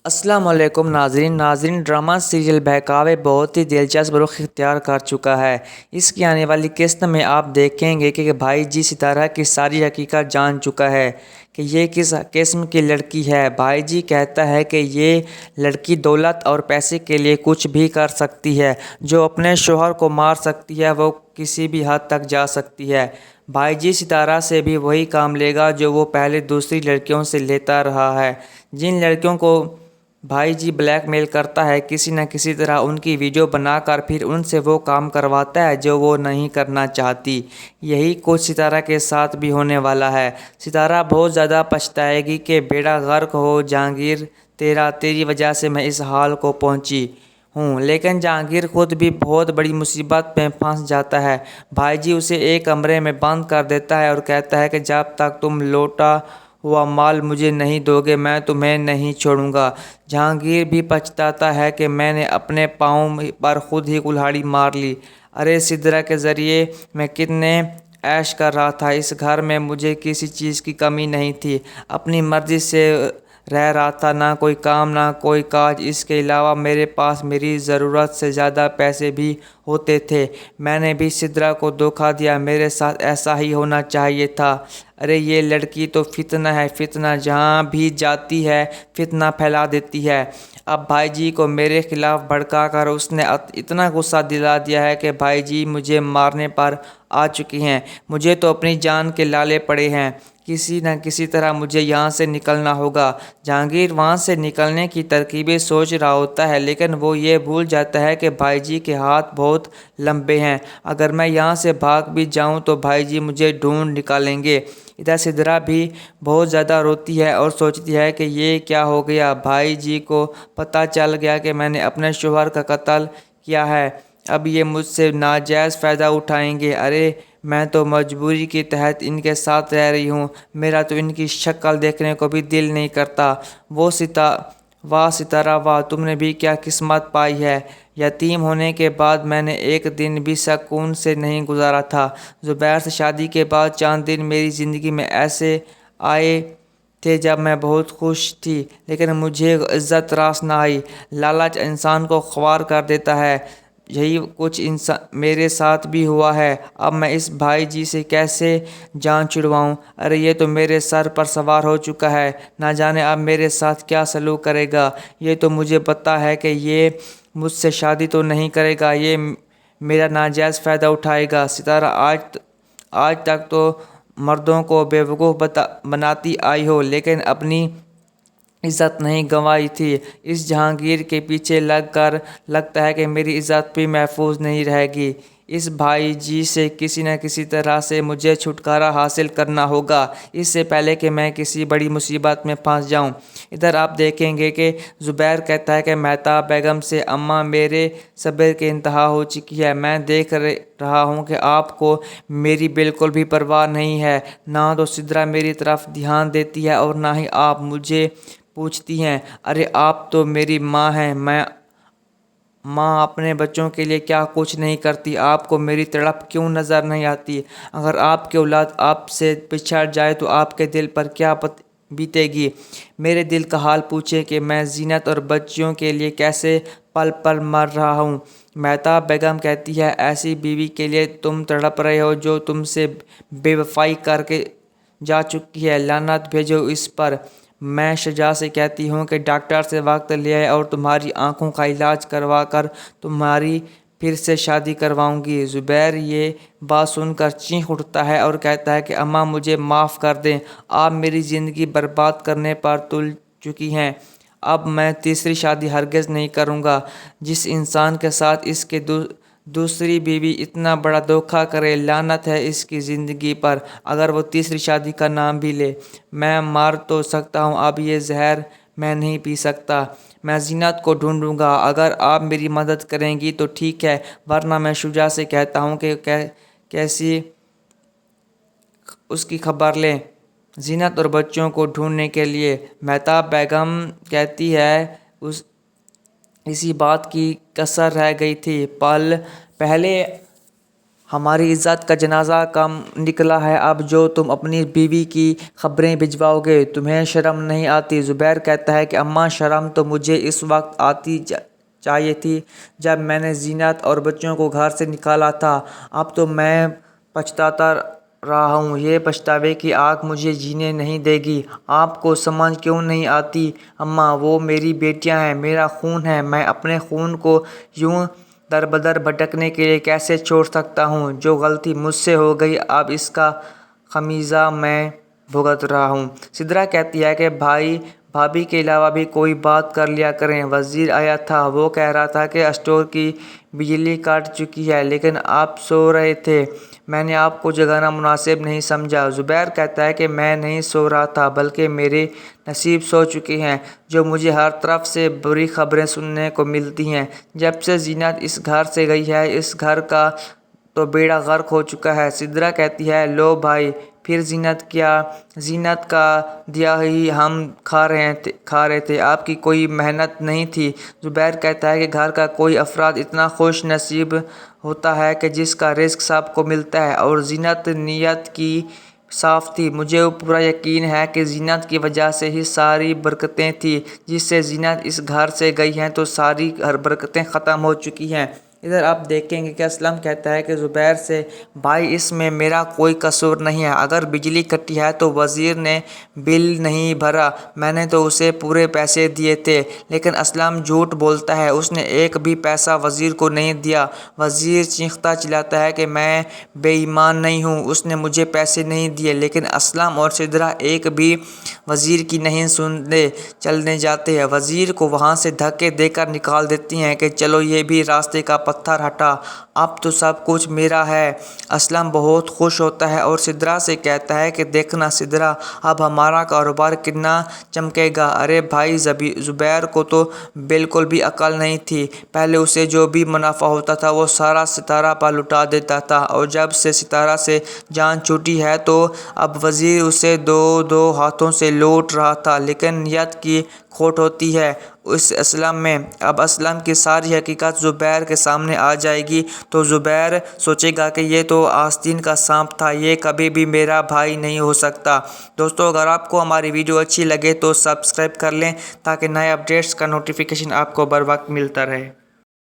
अस्सलाम वालेकुम नाज़रीन ड्रामा सीरियल बहकावे बहुत ही दिलचस्प रुख इख्तियार कर चुका है। इसकी आने वाली किस्त में आप देखेंगे कि भाई जी सितारा की सारी हकीकत जान चुका है कि ये किस किस्म की लड़की है। भाई जी कहता है कि ये लड़की दौलत और पैसे के लिए कुछ भी कर सकती है, जो अपने शोहर को मार सकती है वो किसी भी हद तक जा सकती है। भाई जी सितारा से भी वही काम लेगा जो वो पहले दूसरी लड़कियों से लेता रहा है। जिन लड़कियों को भाई जी ब्लैकमेल करता है, किसी न किसी तरह उनकी वीडियो बनाकर फिर उनसे वो काम करवाता है जो वो नहीं करना चाहती। यही कुछ सितारा के साथ भी होने वाला है। सितारा बहुत ज़्यादा पछताएगी कि बेड़ा गर्क हो जहांगीर, तेरी वजह से मैं इस हाल को पहुंची हूँ। लेकिन जहांगीर खुद भी बहुत बड़ी मुसीबत में फंस जाता है। भाई जी उसे एक कमरे में बंद कर देता है और कहता है कि जब तक तुम लौटा हुआ माल मुझे नहीं दोगे मैं तुम्हें नहीं छोड़ूंगा। जहांगीर भी पछताता है कि मैंने अपने पाँव पर खुद ही कुल्हाड़ी मार ली। अरे सिद्रा के ज़रिए मैं कितने ऐश कर रहा था। इस घर में मुझे किसी चीज़ की कमी नहीं थी। अपनी मर्ज़ी से रह रहा था, ना कोई काम ना कोई काज। इसके अलावा मेरे पास मेरी ज़रूरत से ज़्यादा पैसे भी होते थे। मैंने भी सिद्रा को धोखा दिया। मेरे साथ ऐसा ही होना चाहिए था। अरे ये लड़की तो फितना है, फितना जहाँ भी जाती है फितना फैला देती है। अब भाई जी को मेरे खिलाफ भड़का कर उसने इतना गुस्सा दिला दिया है कि भाई जी मुझे मारने पर आ चुकी हैं। मुझे तो अपनी जान के लाले पड़े हैं। किसी न किसी तरह मुझे यहाँ से निकलना होगा। जहांगीर वहाँ से निकलने की तरकीबें सोच रहा होता है, लेकिन वो ये भूल जाता है कि भाई जी के हाथ बहुत लंबे हैं। अगर मैं यहाँ से भाग भी जाऊँ तो भाई जी मुझे ढूंढ निकालेंगे। इधर सिद्रा भी बहुत ज़्यादा रोती है और सोचती है कि ये क्या हो गया। भाई जी को पता चल गया कि मैंने अपने शोहर का कत्ल किया है। अब ये मुझसे नाजायज़ फ़ायदा उठाएंगे। अरे मैं तो मजबूरी के तहत इनके साथ रह रही हूँ। मेरा तो इनकी शक्ल देखने को भी दिल नहीं करता। वाह सितारा वाह, तुमने भी क्या किस्मत पाई है। यतीम होने के बाद मैंने एक दिन भी सुकून से नहीं गुजारा था। ज़ुबैर से शादी के बाद चंद दिन मेरी ज़िंदगी में ऐसे आए थे जब मैं बहुत खुश थी, लेकिन मुझे इज़्ज़त रास ना आई। लालच इंसान को ख्वार कर देता है। यही कुछ इंसान मेरे साथ भी हुआ है। अब मैं इस भाई जी से कैसे जान छुड़वाऊँ। अरे ये तो मेरे सर पर सवार हो चुका है, ना जाने अब मेरे साथ क्या सलूक करेगा। ये तो मुझे पता है कि ये मुझसे शादी तो नहीं करेगा, ये मेरा नाजायज़ फ़ायदा उठाएगा। सितारा आज तक तो मर्दों को बेवकूफ़ बनाती आई हो, लेकिन अपनी इज़्ज़त नहीं गंवाई थी। इस जहांगीर के पीछे लगता है कि मेरी इज़्ज़त भी महफूज नहीं रहेगी। इस भाई जी से किसी न किसी तरह से मुझे छुटकारा हासिल करना होगा, इससे पहले कि मैं किसी बड़ी मुसीबत में फंस जाऊं। इधर आप देखेंगे कि ज़ुबैर कहता है कि मेहताब बेगम से अम्मा मेरे सब्र की इंतहा हो चुकी है। मैं देख रहा हूं कि आपको मेरी बिल्कुल भी परवाह नहीं है। ना तो सिद्रा मेरी तरफ ध्यान देती है और ना ही आप मुझे पूछती हैं। अरे आप तो मेरी माँ हैं। माँ अपने बच्चों के लिए क्या कुछ नहीं करती। आपको मेरी तड़प क्यों नज़र नहीं आती। अगर आपकी औलाद आपसे पिछड़ जाए तो आपके दिल पर क्या बीतेगी। मेरे दिल का हाल पूछे कि मैं जीनत और बच्चियों के लिए कैसे पल पल मर रहा हूँ। मेहताब बेगम कहती है, ऐसी बीवी के लिए तुम तड़प रहे हो जो तुमसे बेवफाई करके जा चुकी है। लानत भेजो इस पर। मैं शजा से कहती हूँ कि डॉक्टर से वक्त ले आए और तुम्हारी आंखों का इलाज करवा कर तुम्हारी फिर से शादी करवाऊंगी। ज़ुबैर ये बात सुनकर चीख उठता है और कहता है कि अम्मा मुझे माफ़ कर दें। आप मेरी ज़िंदगी बर्बाद करने पर तुल चुकी हैं। अब मैं तीसरी शादी हरगिज़ नहीं करूँगा। जिस इंसान के साथ इसके दूसरी बीवी इतना बड़ा धोखा करे, लानत है इसकी ज़िंदगी पर। अगर वो तीसरी शादी का नाम भी ले, मैं मार तो सकता हूँ, अब ये जहर मैं नहीं पी सकता। मैं जीनत को ढूंढूंगा। अगर आप मेरी मदद करेंगी तो ठीक है, वरना मैं शुजा से कहता हूँ कि कैसी उसकी खबर लें जीनत और बच्चों को ढूंढने के लिए। मेहताब बेगम कहती है, इसी बात की कसर रह गई थी। पहले ہماری عزت کا جنازہ کم نکلا ہے، اب جو تم اپنی بیوی کی خبریں بھجواؤ گے، تمہیں شرم نہیں آتی؟ زبیر کہتا ہے کہ اماں، شرم تو مجھے اس وقت آتی چاہیے تھی جب میں نے زینت اور بچوں کو گھر سے نکالا تھا۔ اب تو میں پچھتاتا رہا ہوں، یہ پچھتاوے کی آگ مجھے جینے نہیں دے گی۔ آپ کو سمجھ کیوں نہیں آتی اماں؟ وہ میری بیٹیاں ہیں، میرا خون ہے، میں اپنے خون کو یوں دربدر بھٹکنے کے لیے کیسے چھوڑ سکتا ہوں؟ جو غلطی مجھ سے ہو گئی، اب اس کا خمیازہ میں بھگت رہا ہوں۔ سدرا کہتی ہے کہ بھابی کے علاوہ بھی کوئی بات کر لیا کریں۔ وزیر آیا تھا، وہ کہہ رہا تھا کہ اسٹور کی بجلی کٹ چکی ہے، لیکن آپ سو رہے تھے، میں نے آپ کو جگانا مناسب نہیں سمجھا۔ زبیر کہتا ہے کہ میں نہیں سو رہا تھا، بلکہ میرے نصیب سو چکے ہیں، جو مجھے ہر طرف سے بری خبریں سننے کو ملتی ہیں۔ جب سے زینت اس گھر سے گئی ہے، اس گھر کا تو بیڑا غرق ہو چکا ہے۔ سدرا کہتی ہے، لو بھائی، پھر زینت کا دیا ہی ہم کھا رہے تھے، آپ کی کوئی محنت نہیں تھی۔ زبیر کہتا ہے کہ گھر کا کوئی افراد اتنا خوش نصیب ہوتا ہے کہ جس کا رزق سب کو ملتا ہے، اور زینت نیت کی صاف تھی۔ مجھے پورا یقین ہے کہ زینت کی وجہ سے ہی ساری برکتیں تھیں۔ جس سے زینت اس گھر سے گئی ہے تو ساری برکتیں ختم ہو چکی ہیں۔ ادھر آپ دیکھیں گے کہ اسلم کہتا ہے کہ زبیر سے، بھائی اس میں میرا کوئی قصور نہیں ہے، اگر بجلی کٹی ہے تو وزیر نے بل نہیں بھرا، میں نے تو اسے پورے پیسے دیے تھے۔ لیکن اسلم جھوٹ بولتا ہے، اس نے ایک بھی پیسہ وزیر کو نہیں دیا۔ وزیر چیختا چلاتا ہے کہ میں بے ایمان نہیں ہوں، اس نے مجھے پیسے نہیں دیے۔ لیکن اسلم اور سدرا ایک بھی وزیر کی نہیں سنتے، چلنے جاتے ہیں، وزیر کو وہاں سے دھکے دے کر نکال دیتی ہیں کہ چلو یہ بھی راستے کا پتھر ہٹا، اب تو سب کچھ میرا ہے۔ اسلم بہت خوش ہوتا ہے اور سدرا سے کہتا ہے کہ دیکھنا سدرا، اب ہمارا کاروبار کتنا چمکے گا۔ ارے بھائی، زبیر کو تو بالکل بھی عقل نہیں تھی، پہلے اسے جو بھی منافع ہوتا تھا وہ سارا ستارہ پر لٹا دیتا تھا، اور جب سے ستارہ سے جان چھوٹی ہے تو اب وزیر اسے دو ہاتھوں سے لوٹ رہا تھا۔ لیکن نیت کی کھوٹ ہوتی ہے اس اسلم میں۔ اب اسلم کی ساری حقیقت زبیر کے سامنے آ جائے گی تو زبیر سوچے گا کہ یہ تو آستین کا سانپ تھا، یہ کبھی بھی میرا بھائی نہیں ہو سکتا۔ دوستو، اگر آپ کو ہماری ویڈیو اچھی لگے تو سبسکرائب کر لیں تاکہ نئے اپڈیٹس کا نوٹیفیکیشن آپ کو بر وقت ملتا رہے۔